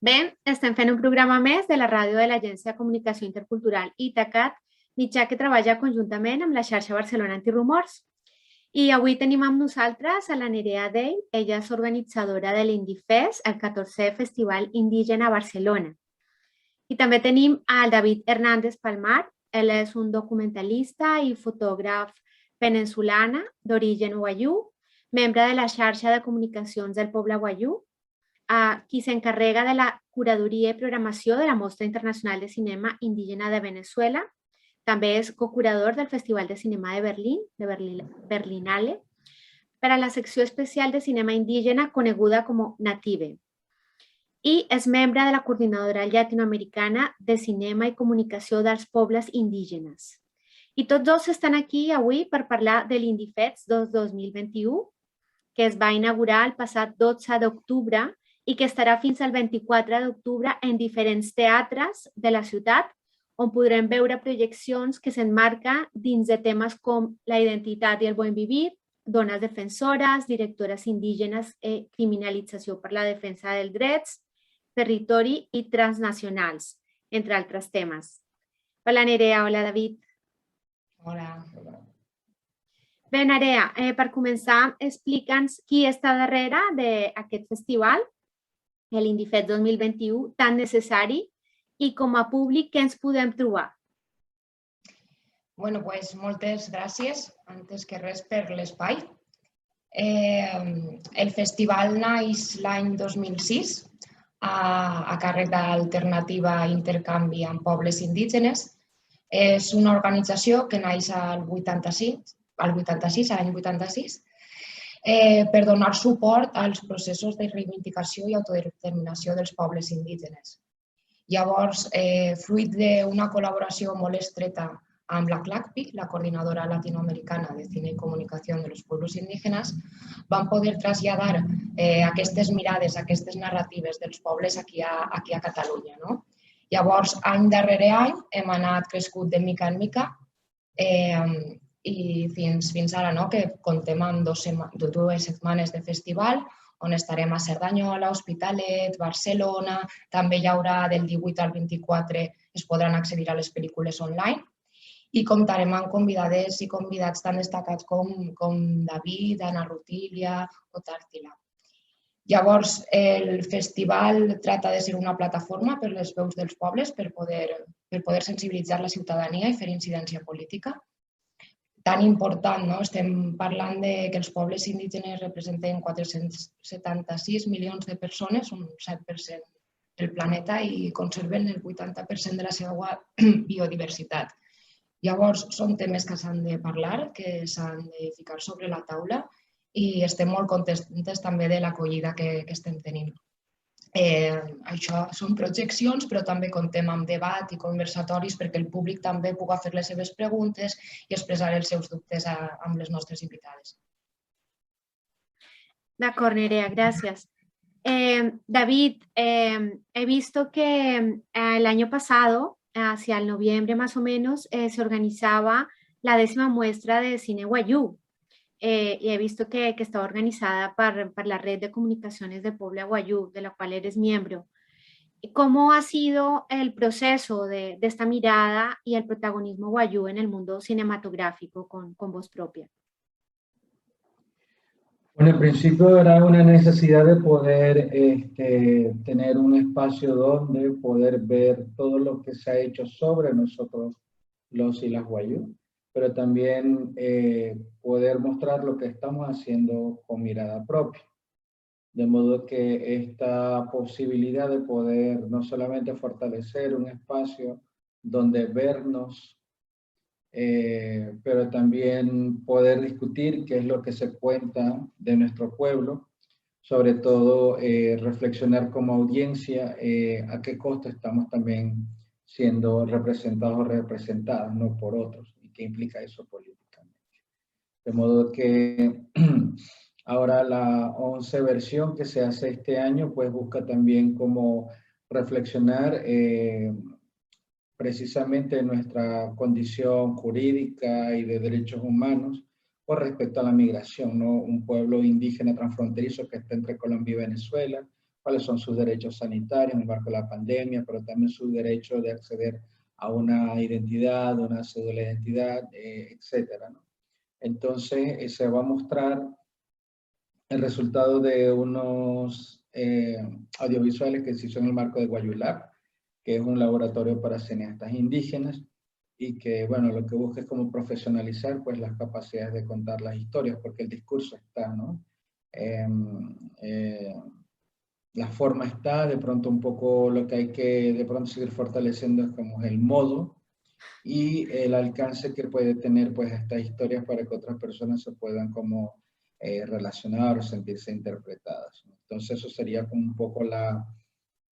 Bé, estem fent un programa més de la ràdio de l'Agència de Comunicació Intercultural ITACAT, mitjà que treballa conjuntament amb la xarxa Barcelona Antirumors. I avui tenim amb nosaltres a la Nerea Dell, ella és organitzadora de l'Indifest, el 14è Festival Indígena a Barcelona. I també tenim al David Hernández Palmar, ell és un documentalista i fotògraf peninsulana d'origen wayú, membre de la xarxa de comunicacions del poble wayú, qui s'encarrega de la curadoria i programació de la Mostra Internacional de Cinema Indígena de Venezuela. També és cocurador del Festival de Cinema de Berlinale, per a la secció especial de cinema indígena coneguda com Native. I és membre de la Coordinadora Llatinoamericana de Cinema i Comunicació dels Pobles Indígenes. I tots dos estan aquí avui per parlar de l'Indifest 2021, que es va inaugurar el passat 12 d'octubre i que estarà fins al 24 d'octubre en diferents teatres de la ciutat, on podrem veure projeccions que s'emmarquen dins de temes com la identitat i el bon vivir, dones defensores, directores indígenes i criminalització per la defensa dels drets, territori i transnacionals, entre altres temes. Hola, Nerea. Hola, David. Hola. Bé, Nerea, per començar, explica'ns qui està darrere d'aquest festival, l'Indifest 2021, tan necessari, i com a públic què ens podem trobar? Bueno, pues moltes gràcies, antes que res, per l'espai. El festival naix l'any 2006 a càrrec d'Alternativa Intercanvi amb Pobles Indígenes. És una organització que naix l'any 86, per donar suport als processos de reivindicació i autodeterminació dels pobles indígenes. Llavors, fruit d'una col·laboració molt estreta amb la CLACPI, la Coordinadora Latinoamericana de Cine i Comunicació de los Pueblos Indígenas, vam poder traslladar aquestes mirades, aquestes narratives dels pobles aquí a Catalunya. Llavors, any darrere any, hem anat crescut de mica en mica i fins ara que comptem amb 2 setmanes de festival, on estarem a Cerdanyola, Hospitalet, Barcelona. També hi haurà del 18 al 24, es podran accedir a les pel·lícules online. I comptarem amb convidades i convidats tan destacats com David, Ana Rutília o Tàrtila. Llavors, el festival tracta de ser una plataforma per les veus dels pobles per poder sensibilitzar la ciutadania i fer incidència política. Tan important, estem parlant que els pobles indígenes representen 476 milions de persones, un 7% del planeta, i conserven el 80% de la seva biodiversitat. Llavors, són temes que s'han de parlar, que s'han de ficar sobre la taula, i estem molt contentes també de l'acollida que estem tenint. Això són projeccions, però també comptem amb debat i conversatoris perquè el públic també pugui fer les seves preguntes i expressar els seus dubtes amb les nostres invitades. D'acord, Nerea, gràcies. David, he visto que el año pasado, hacia el noviembre más o menos, se organizaba la 10ª muestra de cine wayú. Y he visto que está organizada por la red de comunicaciones de Puebla Wayú, de la cual eres miembro. ¿Cómo ha sido el proceso de esta mirada y el protagonismo wayú en el mundo cinematográfico con voz propia? Bueno, en principio era una necesidad de poder tener un espacio donde poder ver todo lo que se ha hecho sobre nosotros, los y las wayú, pero también poder mostrar lo que estamos haciendo con mirada propia. De modo que esta posibilidad de poder no solamente fortalecer un espacio donde vernos, pero también poder discutir qué es lo que se cuenta de nuestro pueblo, sobre todo reflexionar como audiencia a qué costo estamos también siendo representados o representadas, no por otros, y qué implica eso políticamente. De modo que ahora la 11 versión que se hace este año, pues busca también cómo reflexionar precisamente nuestra condición jurídica y de derechos humanos con respecto a la migración, ¿no? Un pueblo indígena transfronterizo que está entre Colombia y Venezuela, cuáles son sus derechos sanitarios en el marco de la pandemia, pero también su derecho de acceder a una identidad, una cédula de identidad, etcétera, ¿no? Entonces, se va a mostrar el resultado de unos audiovisuales que se hizo en el marco de Guayulab, que es un laboratorio para cineastas indígenas, y que, bueno, lo que busca es como profesionalizar, pues, las capacidades de contar las historias, porque el discurso está, ¿no? La forma está, de pronto un poco lo que hay que, de pronto, seguir fortaleciendo es como el modo y el alcance que puede tener, pues, estas historias para que otras personas se puedan como relacionar o sentirse interpretadas. Entonces, eso sería como un poco la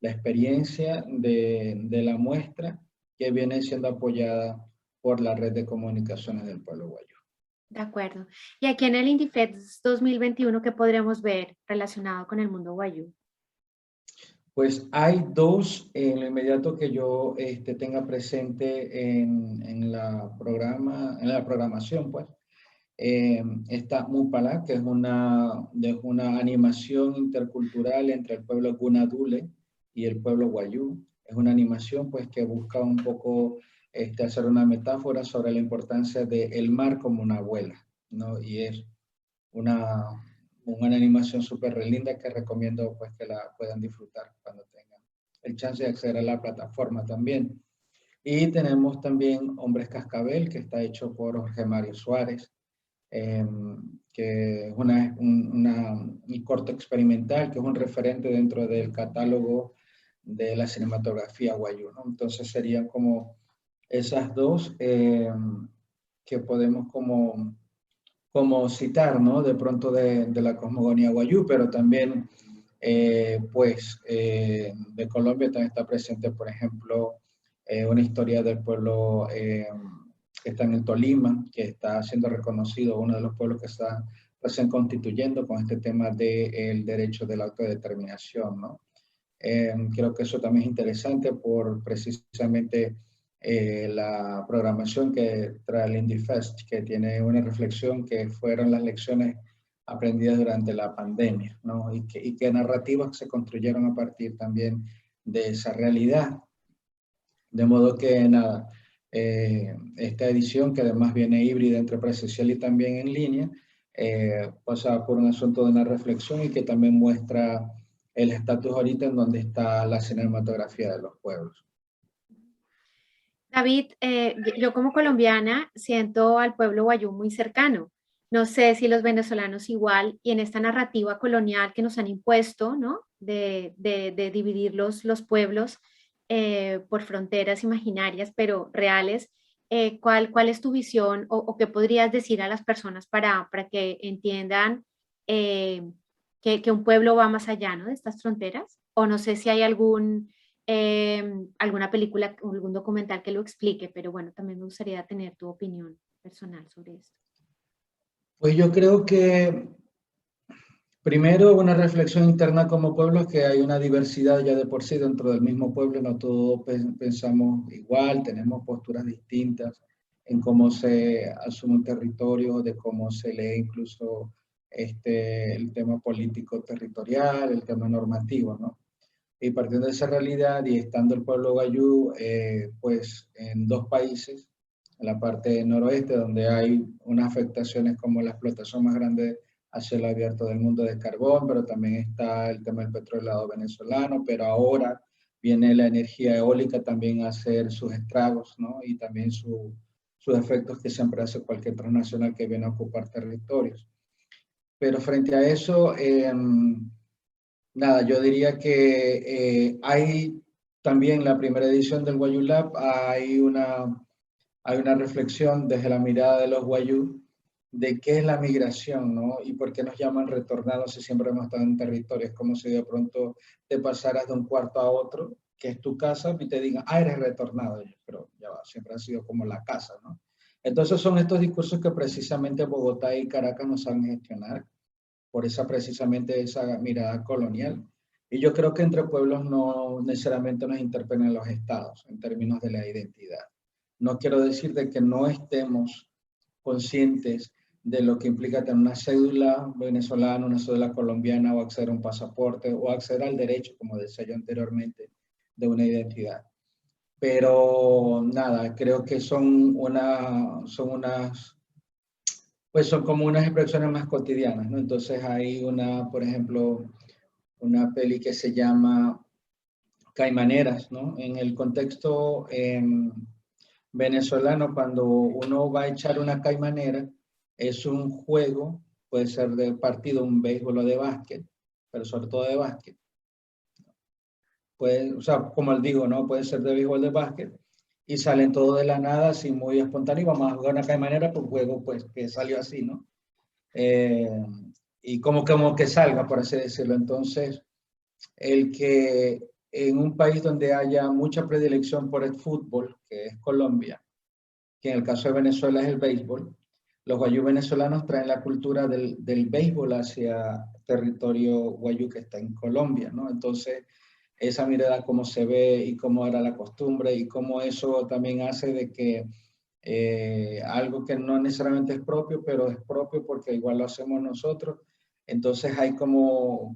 experiencia de la muestra, que viene siendo apoyada por la red de comunicaciones del pueblo guayú. De acuerdo. Y aquí en el INDIFEST 2021, ¿qué podremos ver relacionado con el mundo guayú? Pues hay dos en lo inmediato que yo tenga presente en la programación, pues. Está Mupala, que es una animación intercultural entre el pueblo Gunadule y el pueblo Guayú. Es una animación, pues, que busca un poco hacer una metáfora sobre la importancia del mar como una abuela, ¿no? Y es una animación súper linda que recomiendo, pues, que la puedan disfrutar cuando tengan el chance de acceder a la plataforma también. Y tenemos también Hombres Cascabel, que está hecho por Jorge Mario Suárez, que es un corto experimental, que es un referente dentro del catálogo de la cinematografía guayú, ¿no? Entonces serían como esas dos que podemos como citar, ¿no? De pronto de la cosmogonía guayú, pero también, pues, de Colombia también está presente, por ejemplo, una historia del pueblo que está en el Tolima, que está siendo reconocido, uno de los pueblos que está recién constituyendo con este tema del derecho de la autodeterminación, ¿no? Creo que eso también es interesante por precisamente la programación que trae el IndieFest, que tiene una reflexión que fueron las lecciones aprendidas durante la pandemia, ¿no? Y que narrativas se construyeron a partir también de esa realidad. De modo que, nada, esta edición, que además viene híbrida entre presencial y también en línea, pasa por un asunto de una reflexión y que también muestra el estatus ahorita en donde está la cinematografía de los pueblos. David, yo como colombiana siento al pueblo guayú muy cercano. No sé si los venezolanos igual, y en esta narrativa colonial que nos han impuesto, ¿no? De dividir los pueblos por fronteras imaginarias, pero reales. ¿Cuál es tu visión o qué podrías decir a las personas para que entiendan que un pueblo va más allá, ¿no? De estas fronteras? O no sé si hay alguna película o algún documental que lo explique, pero bueno, también me gustaría tener tu opinión personal sobre esto. Pues yo creo que primero una reflexión interna como pueblo es que hay una diversidad ya de por sí dentro del mismo pueblo, no todos pensamos igual, tenemos posturas distintas en cómo se asume un territorio, de cómo se lee incluso el tema político territorial, el tema normativo, ¿no? Y partiendo de esa realidad y estando el pueblo guayú, pues en dos países, en la parte noroeste, donde hay unas afectaciones como la explotación más grande a cielo abierto del mundo de carbón, pero también está el tema del petróleo venezolano, pero ahora viene la energía eólica también a hacer sus estragos, ¿no? Y también sus efectos que siempre hace cualquier transnacional que viene a ocupar territorios. Pero frente a eso, nada, yo diría que hay también la primera edición del Guayú Lab, hay una reflexión desde la mirada de los guayú de qué es la migración, ¿no? Y por qué nos llaman retornados si siempre hemos estado en territorio. Es como si de pronto te pasaras de un cuarto a otro, que es tu casa, y te digan, ah, eres retornado. Pero ya va, siempre ha sido como la casa, ¿no? Entonces son estos discursos que precisamente Bogotá y Caracas no saben gestionar, por precisamente esa mirada colonial. Y yo creo que entre pueblos no necesariamente nos interpelan los estados en términos de la identidad. No quiero decir de que no estemos conscientes de lo que implica tener una cédula venezolana, una cédula colombiana, o acceder a un pasaporte, o acceder al derecho, como decía yo anteriormente, de una identidad. Pero nada, creo que son como unas expresiones más cotidianas, ¿no? Entonces hay por ejemplo, una peli que se llama Caimaneras, ¿no? En el contexto venezolano, cuando uno va a echar una caimanera, es un juego, puede ser de partido, un béisbol o de básquet, pero sobre todo de básquet. O sea, como les digo, ¿no? Puede ser de béisbol, de básquet, y salen todo de la nada, así muy espontáneo, vamos a jugar una caimanera, pues juego, pues, que salió así, ¿no? Y como que salga, por así decirlo. Entonces, el que en un país donde haya mucha predilección por el fútbol, que es Colombia, que en el caso de Venezuela es el béisbol, los guayú venezolanos traen la cultura del béisbol hacia territorio guayú que está en Colombia, ¿no? Entonces, esa mirada, cómo se ve y cómo era la costumbre, y cómo eso también hace de que algo que no necesariamente es propio, pero es propio porque igual lo hacemos nosotros. Entonces hay como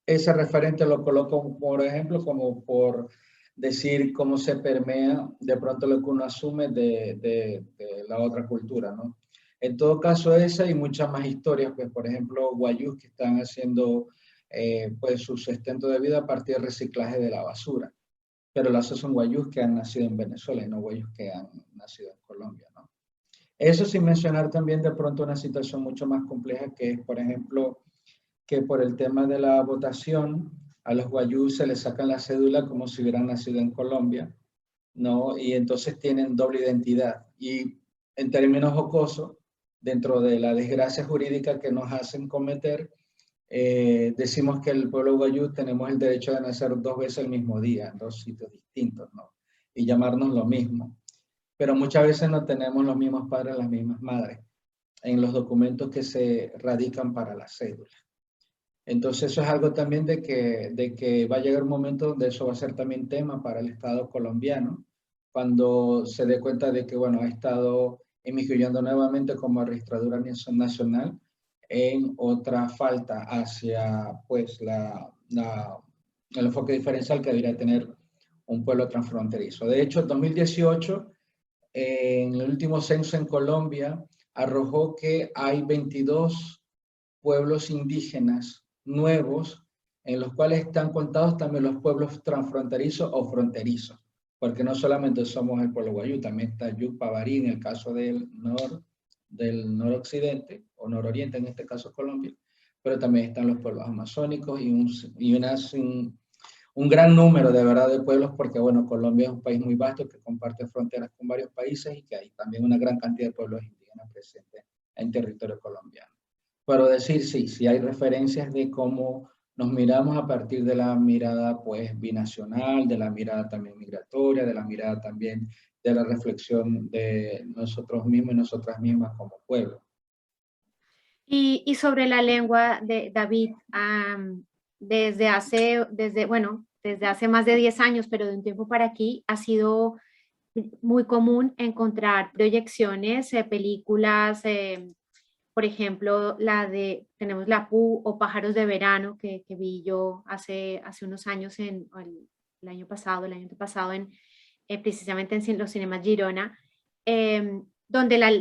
ese referente lo coloco, por ejemplo, como por decir cómo se permea de pronto lo que uno asume de la otra cultura, ¿no? En todo caso, esa y muchas más historias, pues por ejemplo, guayús que están haciendo pues su sustento de vida a partir del reciclaje de la basura. Pero los son guayús que han nacido en Venezuela y no guayús que han nacido en Colombia, ¿no? Eso sin mencionar también de pronto una situación mucho más compleja, que es, por ejemplo, que por el tema de la votación, a los guayús se les sacan la cédula como si hubieran nacido en Colombia, ¿no? Y entonces tienen doble identidad. Y en términos jocosos, dentro de la desgracia jurídica que nos hacen cometer, decimos que el pueblo guayú tenemos el derecho de nacer 2 veces el mismo día, en 2 sitios distintos, ¿no? Y llamarnos lo mismo. Pero muchas veces no tenemos los mismos padres, las mismas madres, en los documentos que se radican para la cédula. Entonces eso es algo también de que va a llegar un momento donde eso va a ser también tema para el Estado colombiano, cuando se dé cuenta de que, bueno, ha estado emigrando nuevamente como registradura nacional en otra falta hacia, pues, el enfoque diferencial que debería tener un pueblo transfronterizo. De hecho, en 2018, en el último censo en Colombia, arrojó que hay 22 pueblos indígenas nuevos, en los cuales están contados también los pueblos transfronterizos o fronterizos, porque no solamente somos el pueblo guayú, también está Yupabarí en el caso del noroccidente, o nororiente en este caso Colombia, pero también están los pueblos amazónicos un gran número de verdad de pueblos, porque bueno, Colombia es un país muy vasto que comparte fronteras con varios países y que hay también una gran cantidad de pueblos indígenas presentes en territorio colombiano. Pero decir sí hay referencias de cómo nos miramos a partir de la mirada pues binacional, de la mirada también migratoria, de la mirada también de la reflexión de nosotros mismos y nosotras mismas como pueblo. Y sobre la lengua de David, desde hace más de 10 años, pero de un tiempo para aquí, ha sido muy común encontrar proyecciones, películas, por ejemplo, tenemos La Pu o Pájaros de Verano, que vi yo hace unos años, el año pasado, precisamente en los cinemas Girona, donde la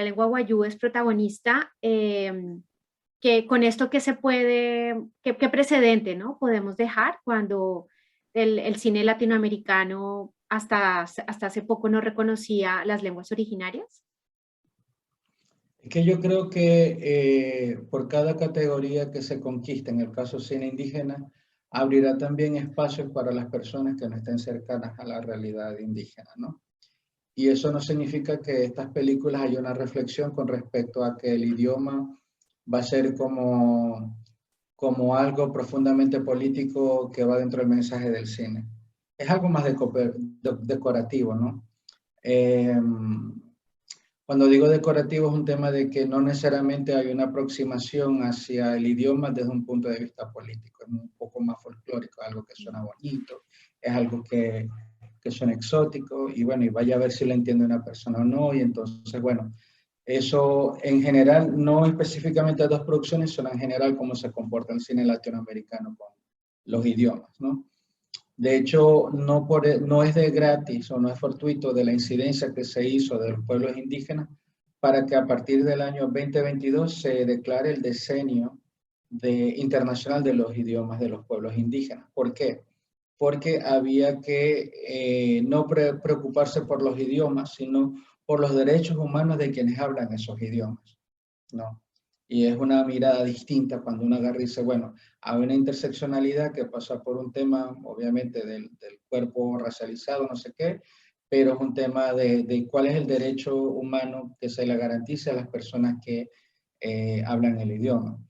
lengua guayú es protagonista, que con esto ¿qué precedente, ¿no? Podemos dejar cuando el cine latinoamericano hasta hace poco no reconocía las lenguas originarias? Es que yo creo que por cada categoría que se conquista, en el caso cine indígena, abrirá también espacios para las personas que no estén cercanas a la realidad indígena, ¿no? Y eso no significa que estas películas haya una reflexión con respecto a que el idioma va a ser como algo profundamente político que va dentro del mensaje del cine. Es algo más decorativo, ¿no? Cuando digo decorativo es un tema de que no necesariamente hay una aproximación hacia el idioma desde un punto de vista político, es un poco más folclórico, algo que suena bonito, es algo que que son exóticos, y bueno, y vaya a ver si le entiende una persona o no, y entonces, bueno, eso en general, no específicamente dos producciones, sino en general cómo se comporta el cine latinoamericano con los idiomas, ¿no? De hecho, no es de gratis o no es fortuito de la incidencia que se hizo de los pueblos indígenas para que a partir del año 2022 se declare el decenio internacional de los idiomas de los pueblos indígenas. ¿Por qué? Porque había que no preocuparse por los idiomas, sino por los derechos humanos de quienes hablan esos idiomas, ¿no? Y es una mirada distinta cuando uno agarra y dice, bueno, hay una interseccionalidad que pasa por un tema, obviamente, del cuerpo racializado, no sé qué, pero es un tema de cuál es el derecho humano que se le garantiza a las personas que hablan el idioma.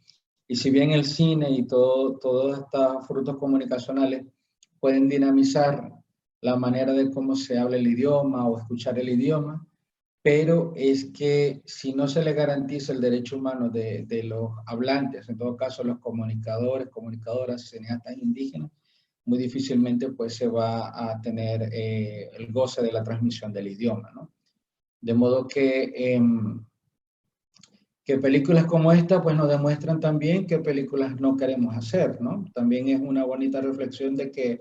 Y si bien el cine y todos estos frutos comunicacionales pueden dinamizar la manera de cómo se habla el idioma o escuchar el idioma, pero es que si no se le garantiza el derecho humano de los hablantes, en todo caso los comunicadores, comunicadoras, cineastas indígenas, muy difícilmente pues se va a tener el goce de la transmisión del idioma, ¿no? De modo que películas como esta pues nos demuestran también qué películas no queremos hacer, ¿no? También es una bonita reflexión de que,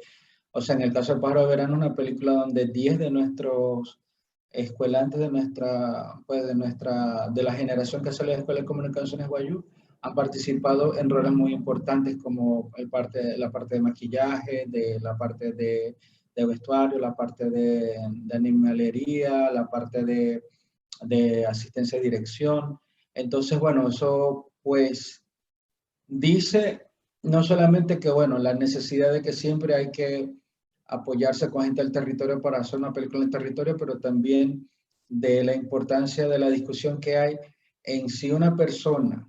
o sea, en el caso de Pájaro de Verano, una película donde 10 de nuestros escuelantes de la generación que sale de la Escuela de Comunicaciones Guayú han participado en roles muy importantes como la parte de maquillaje, la parte de vestuario, la parte de animalería, la parte de asistencia de dirección. Entonces, bueno, eso pues dice no solamente que, bueno, la necesidad de que siempre hay que apoyarse con gente del territorio para hacer una película en el territorio, pero también de la importancia de la discusión que hay en si una persona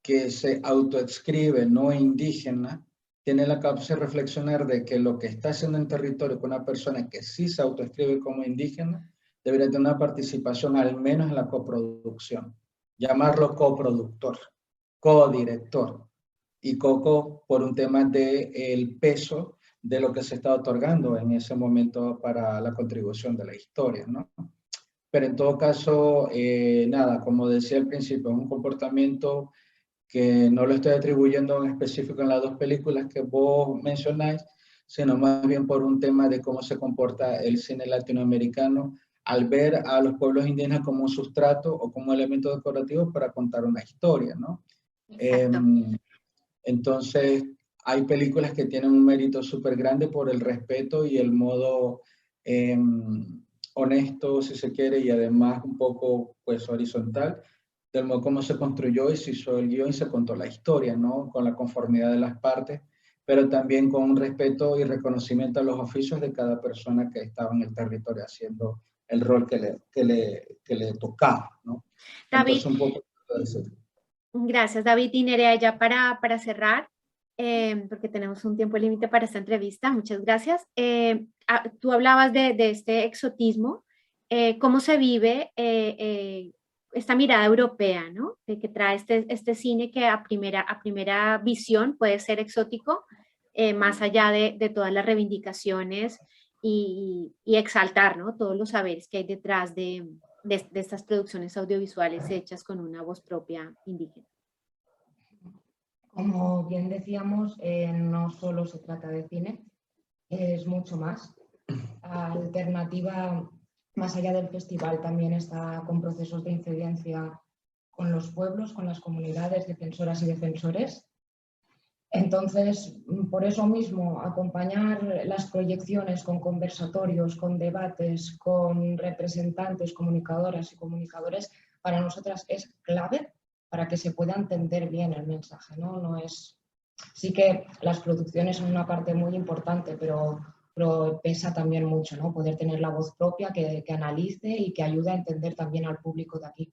que se autoadscribe no indígena tiene la capacidad de reflexionar de que lo que está haciendo en territorio con una persona que sí se autoadscribe como indígena debería tener una participación al menos en la coproducción. Llamarlo coproductor, codirector y coco por un tema del peso de lo que se está otorgando en ese momento para la contribución de la historia, ¿no? Pero en todo caso, nada, como decía al principio, es un comportamiento que no lo estoy atribuyendo en específico en las dos películas que vos mencionáis, sino más bien por un tema de cómo se comporta el cine latinoamericano al ver a los pueblos indígenas como un sustrato o como elemento decorativo para contar una historia, ¿no? Entonces, hay películas que tienen un mérito súper grande por el respeto y el modo honesto, si se quiere, y además un poco pues horizontal, del modo como se construyó y se hizo el guión y se contó la historia, ¿no? Con la conformidad de las partes, pero también con un respeto y reconocimiento a los oficios de cada persona que estaba en el territorio haciendo el rol que le tocaba, ¿no? David, entonces un poco gracias David y Nerea, ya para cerrar, porque tenemos un tiempo límite para esta entrevista, muchas gracias. Tú hablabas de este exotismo, cómo se vive esta mirada europea, ¿no? Que trae este cine que a primera visión puede ser exótico, más allá de todas las reivindicaciones y exaltar, ¿no? Todos los saberes que hay detrás de estas producciones audiovisuales hechas con una voz propia indígena. Como bien decíamos, no solo se trata de cine, es mucho más. Alternativa, más allá del festival, también está con procesos de incidencia con los pueblos, con las comunidades, defensoras y defensores. Entonces, por eso mismo, acompañar las proyecciones con conversatorios, con debates, con representantes, comunicadoras y comunicadores, para nosotras es clave para que se pueda entender bien el mensaje, ¿no? No es... Sí que las producciones son una parte muy importante, pero pesa también mucho, ¿no? Poder tener la voz propia que analice y que ayude a entender también al público de aquí,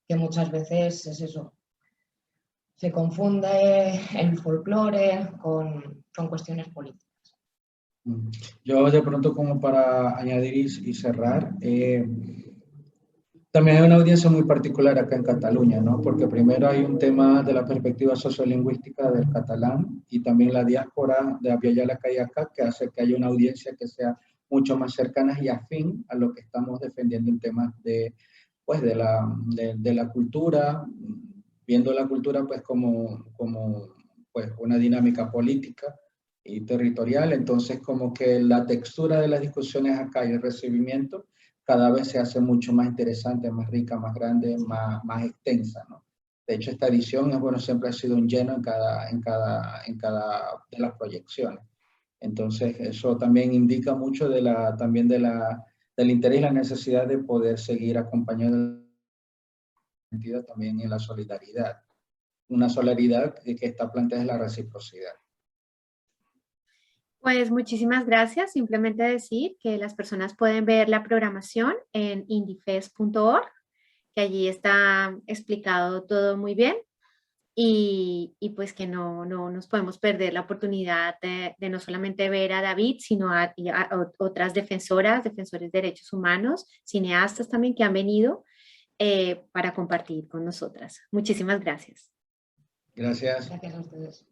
que muchas veces es eso. Se confunde el folclore con cuestiones políticas. Yo de pronto, como para añadir y cerrar, también hay una audiencia muy particular acá en Cataluña, ¿no? Porque primero hay un tema de la perspectiva sociolingüística del catalán y también la diáspora de Abya Yala que hay acá, que hace que haya una audiencia que sea mucho más cercanas y afín a lo que estamos defendiendo en temas de, pues, de la cultura, viendo la cultura pues como pues, una dinámica política y territorial. Entonces como que la textura de las discusiones acá y el recibimiento cada vez se hace mucho más interesante, más rica, más grande, más extensa, ¿no? De hecho, esta edición es, bueno, siempre ha sido un lleno en cada de las proyecciones. Entonces, eso también indica mucho también del interés y la necesidad de poder seguir acompañando también en la solidaridad. Una solidaridad que está planteada es la reciprocidad. Pues muchísimas gracias. Simplemente decir que las personas pueden ver la programación en indifes.org, que allí está explicado todo muy bien y pues que no nos podemos perder la oportunidad de no solamente ver a David, sino a otras defensores de derechos humanos, cineastas también que han venido para compartir con nosotras. Muchísimas gracias. Gracias. Gracias a ustedes.